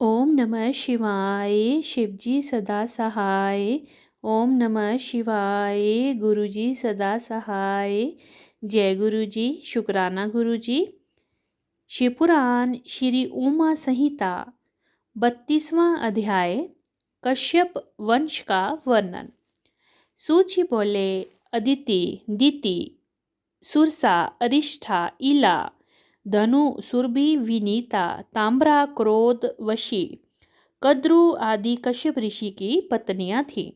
ओम नमः शिवाय। शिवजी सदा सहाय। ओम नमः शिवाय। गुरुजी सदा सहाय। जय गुरुजी। शुक्राना गुरुजी। शिवपुराण श्री उमा संहिता 32वां अध्याय कश्यप वंश का वर्णन। सूची बोले, अदिति, दिति, सुरसा, अरिष्ठा, इला, धनु, सुरभि, विनीता, ताम्रा, क्रोध, वशी, कद्रु आदि कश्यप ऋषि की पत्नियां थीं।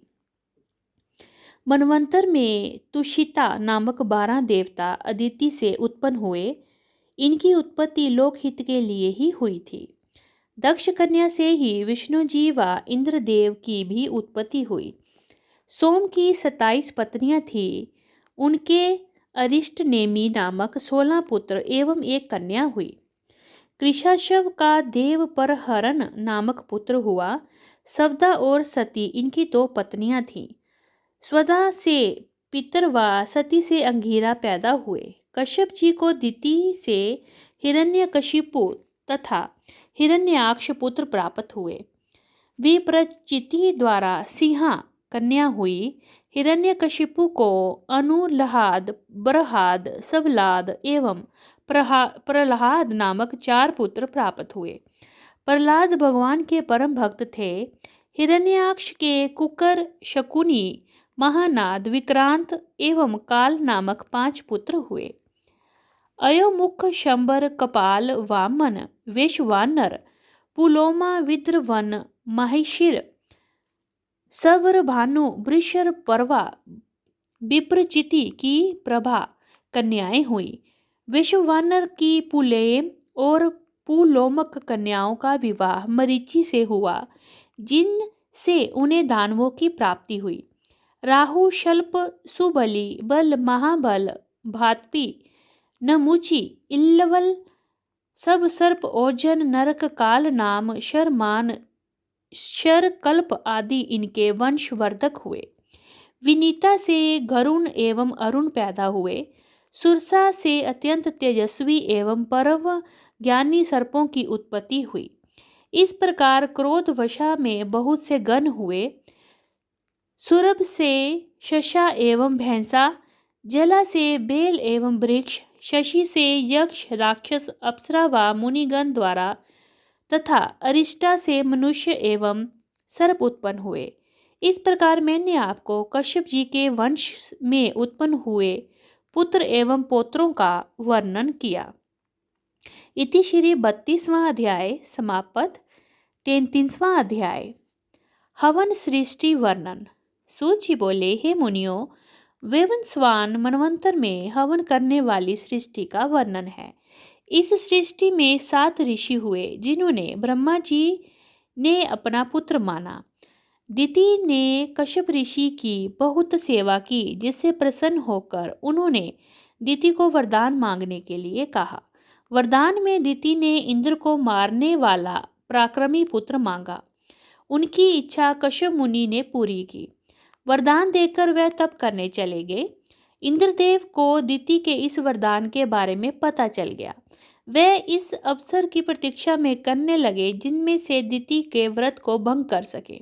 मनवंतर में तुषिता नामक 12 देवता अदिति से उत्पन्न हुए। इनकी उत्पत्ति लोकहित के लिए ही हुई थी। दक्ष कन्या से ही विष्णु जी व इंद्रदेव की भी उत्पत्ति हुई। सोम की 27 पत्नियां थीं। उनके अरिष्ट नेमि नामक 16 पुत्र एवं एक कन्या हुई। कृशाशव का देव परहरण नामक पुत्र हुआ। सवदा और सती इनकी 2 पत्नियां थीं। स्वदा से पितर व सती से अंगीरा पैदा हुए। कश्यप जी को दिति से हिरण्यकशिपु तथा हिरण्याक्ष पुत्र प्राप्त हुए। विप्रचिति द्वारा सिंहा कन्या हुई। हिरण्यकशिपु को अनुलहाद, बरहाद, सवलाद एवं प्रहलाद नामक 4 पुत्र प्राप्त हुए। प्रहलाद भगवान के परम भक्त थे। हिरण्याक्ष के कुकर, शकुनी, महानाद, विक्रांत एवं काल नामक 5 पुत्र हुए। अयोमुख, शंबर, कपाल, वामन, वैश्वानर, पुलोमा, विद्रवन, माहिषिर, सवर, भानु, वृषर, पर्वा, विप्रचिति की प्रभा कन्याएं हुई। वैश्वानर की पुलेम और पुलोमक कन्याओं का विवाह मरीचि से हुआ, जिनसे उन्हें दानवों की प्राप्ति हुई। राहु, शल्प, सुबली, बल, महाबल, भात्पी, नमुचि, इल्लवल, सब सर्प, ओजन, नरक, काल नाम, शरमान, शरकल्प आदि इनके वंशवर्धक हुए। विनीता से गरुण एवं अरुण पैदा हुए। सुरसा से अत्यंत तेजस्वी एवं परम ज्ञानी सर्पों की उत्पत्ति हुई। इस प्रकार क्रोध वशा में बहुत से गण हुए। सुरभ से शशा एवं भैंसा, जला से बेल एवं वृक्ष, शशि से यक्ष, राक्षस, अप्सरा व मुनिगण द्वारा तथा अरिष्टा से मनुष्य एवं सर्प उत्पन्न हुए। इस प्रकार मैंने आपको कश्यप जी के वंश में उत्पन्न हुए पुत्र एवं पौत्रों का वर्णन किया। इति श्री 32वां अध्याय समाप्त। 33वां अध्याय हवन सृष्टि वर्णन। सूची बोले, हे मुनियों, वेवनस्वान मनवंतर में हवन करने वाली सृष्टि का वर्णन है। इस सृष्टि में 7 ऋषि हुए, जिन्होंने ब्रह्मा जी ने अपना पुत्र माना। दिति ने कश्यप ऋषि की बहुत सेवा की, जिससे प्रसन्न होकर उन्होंने दिति को वरदान मांगने के लिए कहा। वरदान में दिति ने इंद्र को मारने वाला पराक्रमी पुत्र मांगा। उनकी इच्छा कश्यप मुनि ने पूरी की। वरदान देकर वह तप करने चले गए। इंद्रदेव को दिति के इस वरदान के बारे में पता चल गया। वह इस अवसर की प्रतीक्षा में करने लगे, जिनमें से दिति के व्रत को भंग कर सके।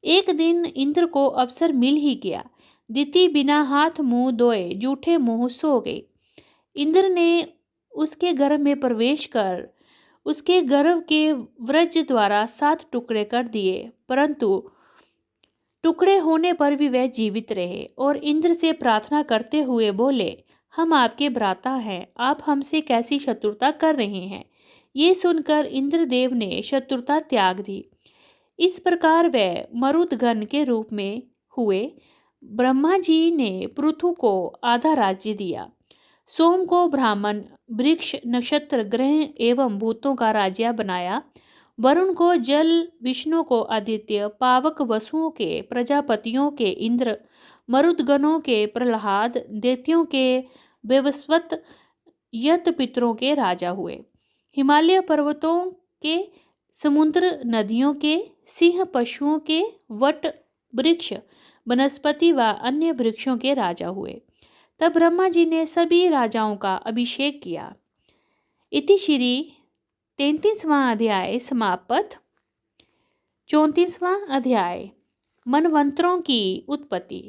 एक दिन इंद्र को अवसर मिल ही गया। दिति बिना हाथ मुंह धोए जूठे मुंह सो गई। इंद्र ने उसके गर्भ में प्रवेश कर उसके गर्भ के व्रज द्वारा 7 टुकड़े कर दिए, परंतु टुकड़े होने पर भी वह जीवित रहे और इंद्र से प्रार्थना करते हुए बोले, हम आपके भ्राता हैं, आप हमसे कैसी शत्रुता कर रहे हैं। ये सुनकर इंद्रदेव ने शत्रुता त्याग दी। इस प्रकार वह मरुदगण के रूप में हुए। ब्रह्मा जी ने पृथु को आधा राज्य दिया, सोम को ब्राह्मण, वृक्ष, नक्षत्र, ग्रह एवं भूतों का राजा बनाया, वरुण को जल, विष्णु को आदित्य, पावक वसुओं के प्रजापतियों के इंद्र, मरुदगणों के प्रहलाद, दैत्यों के वैवस्वत, यत पितरों के राजा हुए। हिमालय पर्वतों के, समुद्र नदियों के, सिंह पशुओं के, वट वृक्ष, वनस्पति व अन्य वृक्षों के राजा हुए। तब ब्रह्मा जी ने सभी राजाओं का अभिषेक किया। इति श्री 33वां अध्याय समाप्त। 34वां अध्याय मनवंतरों की उत्पत्ति।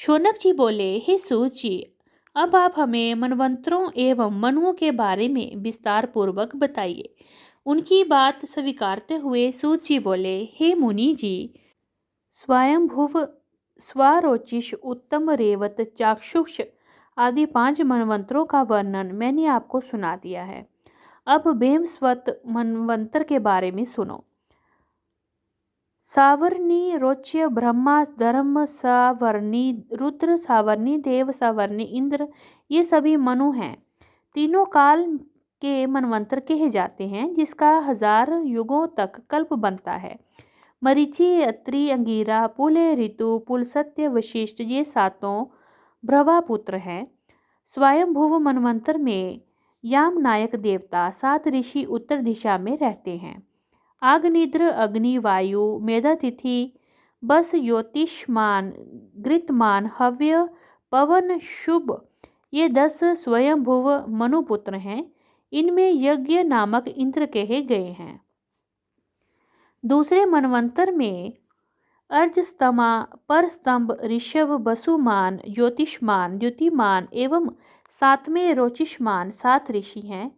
शौनक जी बोले, हे सूत जी, अब आप हमें मनवंतरों एवं मनुओं के बारे में विस्तार पूर्वक बताइए। उनकी बात स्वीकारते हुए सूत जी बोले, हे मुनि जी, स्वयंभुव, स्वारोचिष, उत्तम, रेवत, चाक्षुष आदि 5 मनवंतरों का वर्णन मैंने आपको सुना दिया है। अब बेमस्वत मनवंतर के बारे में सुनो। सावर्णी, रोच्य, ब्रह्मा, धर्म, सावर्णी, रुद्र, सावर्णी, देव, सावर्णी, इंद्र, ये सभी मनु हैं। तीनों काल के मनवंतर कहे जाते हैं, जिसका 1000 युगों तक कल्प बनता है। मरीचि, अत्रि, अंगिरा, पुलह, ऋतु, पुलस्त्य, वशिष्ठ, ये 7 ब्रह्मापुत्र हैं। स्वयंभुव मनवंतर में यामनायक देवता 7 ऋषि उत्तर दिशा में रहते हैं। आग्निद्र, अग्नि, वायु, मेधातिथि, बस, ज्योतिष्मान, घृतमान, हव्य, पवन, शुभ, ये 10 स्वयंभुव मनुपुत्र हैं। इनमें यज्ञ नामक इंद्र कहे गए हैं। दूसरे मनवंतर में अर्जस्तमा, परस्तंभ, ऋषभ, वसुमान, ज्योतिष्मान, द्युतिमान एवं 7वें रोचिष्मान 7 ऋषि हैं।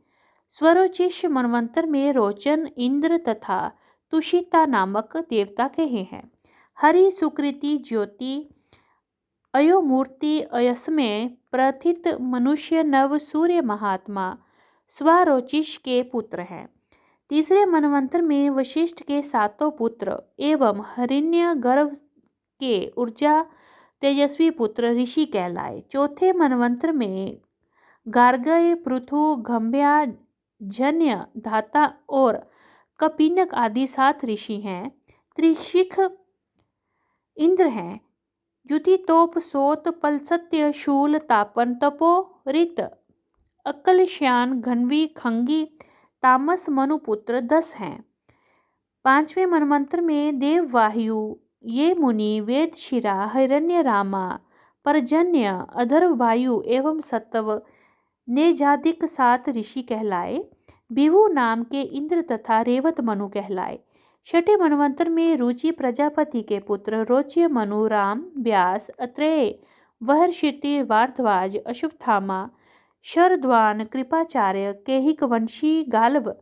स्वरोचिष मनवंतर में रोचन, इंद्र तथा तुषिता नामक देवता कहे हैं। हरि, सुकृति, ज्योति, अयोमूर्ति, अयस्मय, प्रथित, मनुष्य, नव, सूर्य, महात्मा स्वरोचिष के पुत्र हैं। तीसरे मनवंतर में वशिष्ठ के 7 पुत्र एवं हिरण्य गर्भ के ऊर्जा तेजस्वी पुत्र ऋषि कहलाए। चौथे मनवंतर में गार्गय, पृथु, गंभ्या, जन्य, धाता और कपिनक आदि 7 ऋषि हैं। त्रिशिख इंद्र हैं। युतितोप, सोत, पलसत्य, शूल, तापन, तपो, रित, अक्कलश्यान, घनवी, खंगी, तामस मनुपुत्र 10 हैं। 5वें मनवंतर में देववायु, ये मुनि, वेदशिरा, हिरण्य रामा, पर्जन्य, अधर्ववायु एवं सत्व नेजादिक 7 ऋषि कहलाए। विभु नाम के इंद्र तथा रेवत मनु कहलाए। 6ठे मनवंतर में रुचि, प्रजापति के पुत्र, रोच्य, मनु, राम, व्यास, अत्रेय, वहर्षिति, वार्धवाज, अश्वत्थामा, शरद्वान, कृपाचार्य, केहिक वंशी, गाल्व,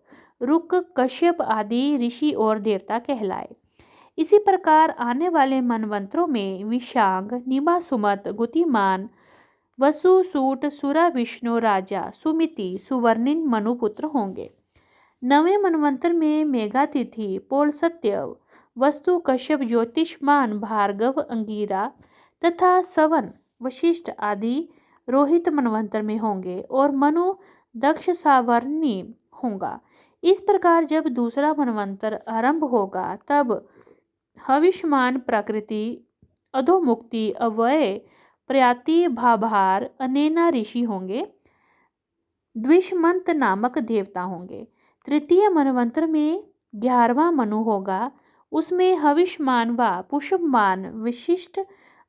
रुक, कश्यप आदि ऋषि और देवता कहलाए। इसी प्रकार आने वाले मनवंतरों में विशांग, निमा, सुमत, गुतिमान, वसु, सूट, सुरा, विष्णु, राजा, सुमिति, सुवर्णिन मनुपुत्र होंगे। 9वें मनवंतर में मेघातिथि, पोलसत्य, वस्तु, कश्यप, ज्योतिष्मान, भार्गव, अंगिरा तथा सवन, वशिष्ठ आदि रोहित मनवंतर में होंगे और मनु, दक्ष, सावर्णी होगा। इस प्रकार जब दूसरा मनवंतर आरंभ होगा तब हविष्मान, प्रकृति, अधोमुक्ति, अव्यय, प्रयाति, भाभार, अनेना ऋषि होंगे। द्विषमंत नामक देवता होंगे। तृतीय मनवंतर में 11वां मनु होगा। उसमें हविष्मान व पुष्पमान, विशिष्ट,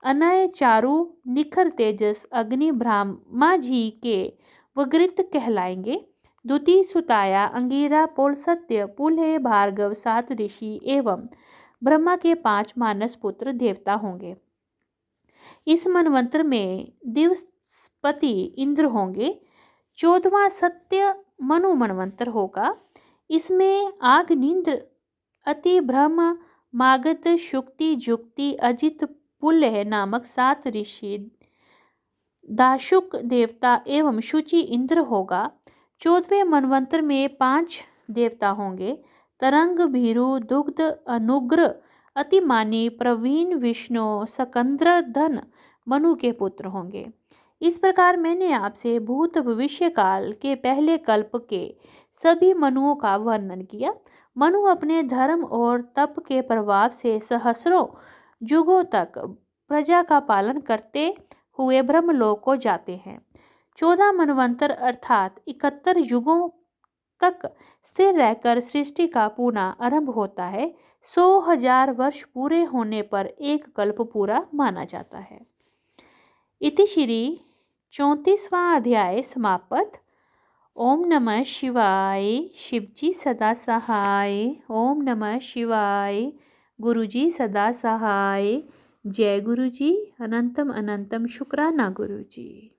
अनय, चारु, निखर, तेजस, अग्नि, ब्रह्मा जी के वगृत कहलाएंगे। द्युति, सुताया, अंगिरा, पोलसत्य, पुलह, भार्गव 7 ऋषि एवं ब्रह्मा के 5 मानस पुत्र देवता होंगे। इस मनवंतर में दिवसपति इंद्र होंगे। 14वां सत्य मनु मनवंतर होगा। इसमें आग्निंद्र, अति, ब्रह्म, मागध, शुक्ति, जुक्ति, अजित, पुलह नामक 7 ऋषि, दाशुक देवता एवं शुचि इंद्र होगा। 14वें मनवंतर में 5 देवता होंगे। तरंग, भीरु, दुग्ध, अनुग्र, अतिमानी, प्रवीण, विष्णु, सकंद्रधन मनु के पुत्र होंगे। इस प्रकार मैंने आपसे भूत भविष्य काल के पहले कल्प के सभी मनुओं का वर्णन किया। मनु अपने धर्म और तप के प्रभाव से सहस्रों युगों तक प्रजा का पालन करते हुए ब्रह्मलोक को जाते हैं। 14 मनवंतर अर्थात 71 युगों तक स्थिर रहकर सृष्टि का पुनः आरंभ होता है। 100,000 वर्ष पूरे होने पर एक कल्प पूरा माना जाता है। इति श्री 34वां अध्याय समाप्त। ओम नमः शिवाय। शिवजी सदा सहाय। ओम नमः शिवाय। गुरुजी सदा सहाय। जय गुरुजी। अनंतम अनंतम शुक्राना गुरुजी।